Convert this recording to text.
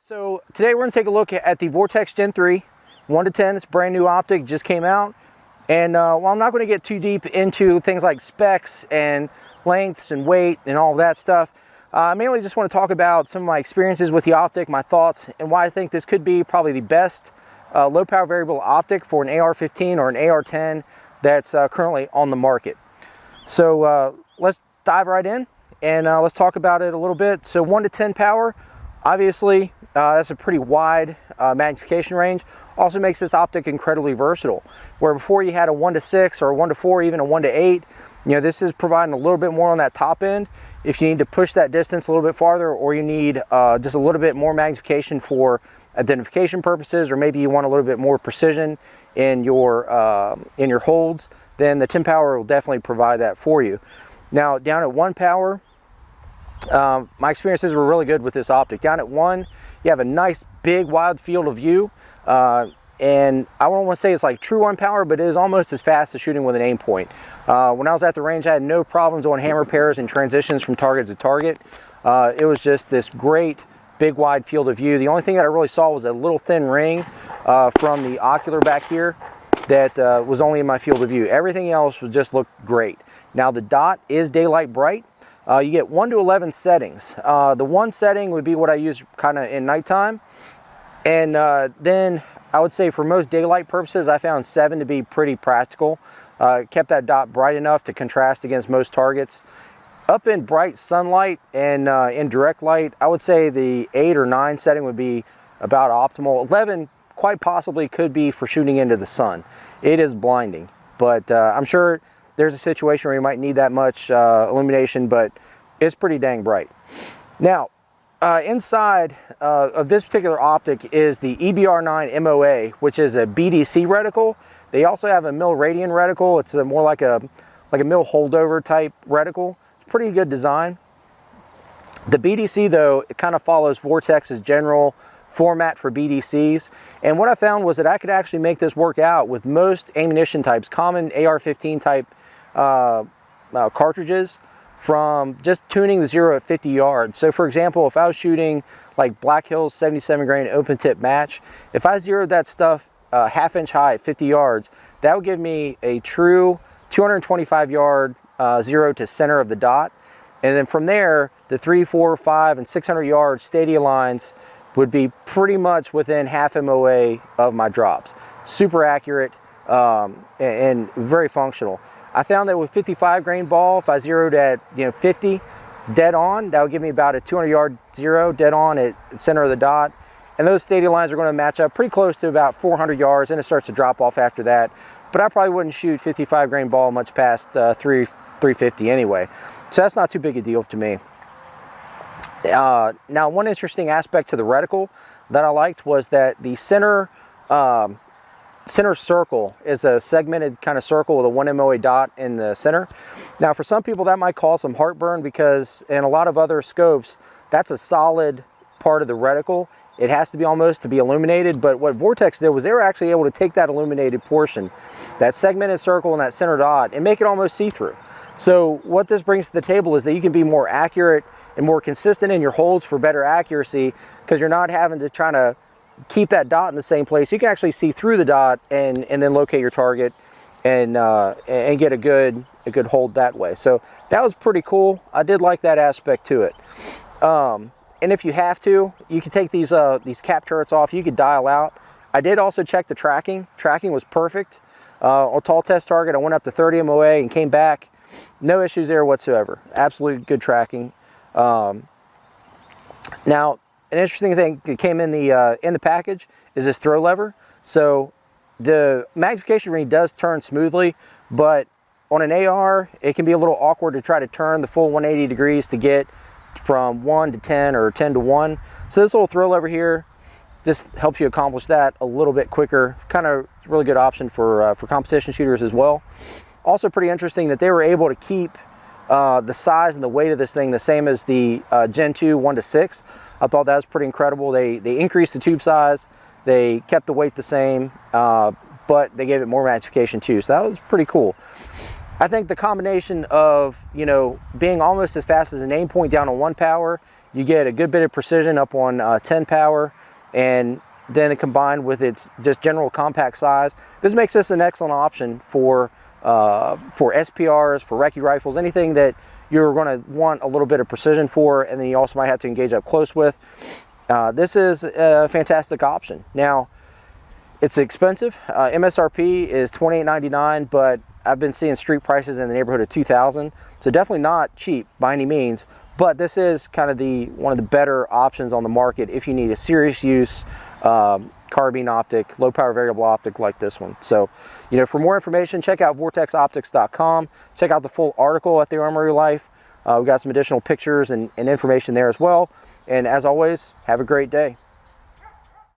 So today we're going to take a look at the Vortex Gen 3 1 to 10. It's a brand new optic, just came out. And while I'm not going to get too deep into things like specs and lengths and weight and all of that stuff, I mainly just want to talk about some of my experiences with the optic, my thoughts, and why I think this could be probably the best low power variable optic for an AR-15 or an AR-10 that's currently on the market. So let's dive right in and let's talk about it a little bit. So 1 to 10 power, obviously that's a pretty wide magnification range. Also makes this optic incredibly versatile. Where before you had a 1 to 6 or a 1 to 4, even a 1 to 8, you know, this is providing a little bit more on that top end. If you need to push that distance a little bit farther, or you need just a little bit more magnification for identification purposes, or maybe you want a little bit more precision in your holds, then the 10 power will definitely provide that for you. Now down at 1 power, my experiences were really good with this optic. Down at 1, you have a nice big wide field of view, and I don't want to say it's like true 1 power, but it is almost as fast as shooting with an aim point. When I was at the range, I had no problems doing hammer pairs and transitions from target to target. It was just this great big wide field of view. The only thing that I really saw was a little thin ring from the ocular back here that was only in my field of view. Everything else was just looked great. Now the dot is daylight bright. You get 1 to 11 settings. The 1 setting would be what I use kind of in nighttime, and then I would say for most daylight purposes, I found 7 to be pretty practical. Kept that dot bright enough to contrast against most targets. Up in bright sunlight and in direct light, I would say the 8 or 9 setting would be about optimal. 11 quite possibly could be for shooting into the sun. It is blinding, but I'm sure there's a situation where you might need that much illumination, but it's pretty dang bright. Now, inside of this particular optic is the EBR9 MOA, which is a BDC reticle. They also have a mil radian reticle. It's more like a mil holdover type reticle. It's pretty good design. The BDC though, it kind of follows Vortex's general format for BDCs, and what I found was that I could actually make this work out with most ammunition types, common AR-15 type cartridges, from just tuning the 0 at 50 yards. So for example, if I was shooting like Black Hills 77 grain open tip match, if I zeroed that stuff ½ inch high at 50 yards, that would give me a true 225 yard 0 to center of the dot. And then from there, the 3, 4, 5, and 600 yard stadia lines would be pretty much within half MOA of my drops. Super accurate and very functional. I found that with 55 grain ball, if I zeroed at 50 dead on, that would give me about a 200 yard 0 dead on at the center of the dot. And those stadia lines are going to match up pretty close to about 400 yards, and it starts to drop off after that. But I probably wouldn't shoot 55 grain ball much past 350 anyway. So that's not too big a deal to me. Now, one interesting aspect to the reticle that I liked was that the center circle is a segmented kind of circle with a 1 MOA dot in the center. Now, for some people that might cause some heartburn, because in a lot of other scopes, that's a solid part of the reticle. It has to be almost to be illuminated, but what Vortex did was they were actually able to take that illuminated portion, that segmented circle and that center dot, and make it almost see-through. So what this brings to the table is that you can be more accurate and more consistent in your holds for better accuracy, because you're not having to try to keep that dot in the same place. You can actually see through the dot and then locate your target and get a good hold that way. So that was pretty cool. I did like that aspect to it. And if you have to, you can take these cap turrets off. You could dial out. I did also check the tracking. Tracking was perfect. On tall test target, I went up to 30 MOA and came back. No issues there whatsoever. Absolutely good tracking. Now, an interesting thing that came in the package is this throw lever. So the magnification ring does turn smoothly, but on an AR, it can be a little awkward to try to turn the full 180 degrees to get from 1 to 10 or 10 to 1. So this little throw lever here just helps you accomplish that a little bit quicker. Kind of really good option for competition shooters as well. Also pretty interesting that they were able to keep the size and the weight of this thing the same as the Gen 2 1 to 6. I thought that was pretty incredible. They increased the tube size, they kept the weight the same, but they gave it more magnification too. So that was pretty cool. I think the combination of, being almost as fast as an aim point down on 1 power, you get a good bit of precision up on 10 power, and then combined with its just general compact size, this makes this an excellent option for SPRs, for recce rifles, anything that you're going to want a little bit of precision for, and then you also might have to engage up close with. This is a fantastic option. Now, it's expensive. MSRP is $28.99, but I've been seeing street prices in the neighborhood of $2,000, so definitely not cheap by any means. But this is kind of one of the better options on the market if you need a serious use carbine optic, low power variable optic like this one. So, you know, for more information, check out vortexoptics.com. Check out the full article at the Armory Life. We've got some additional pictures and information there as well. And as always, have a great day.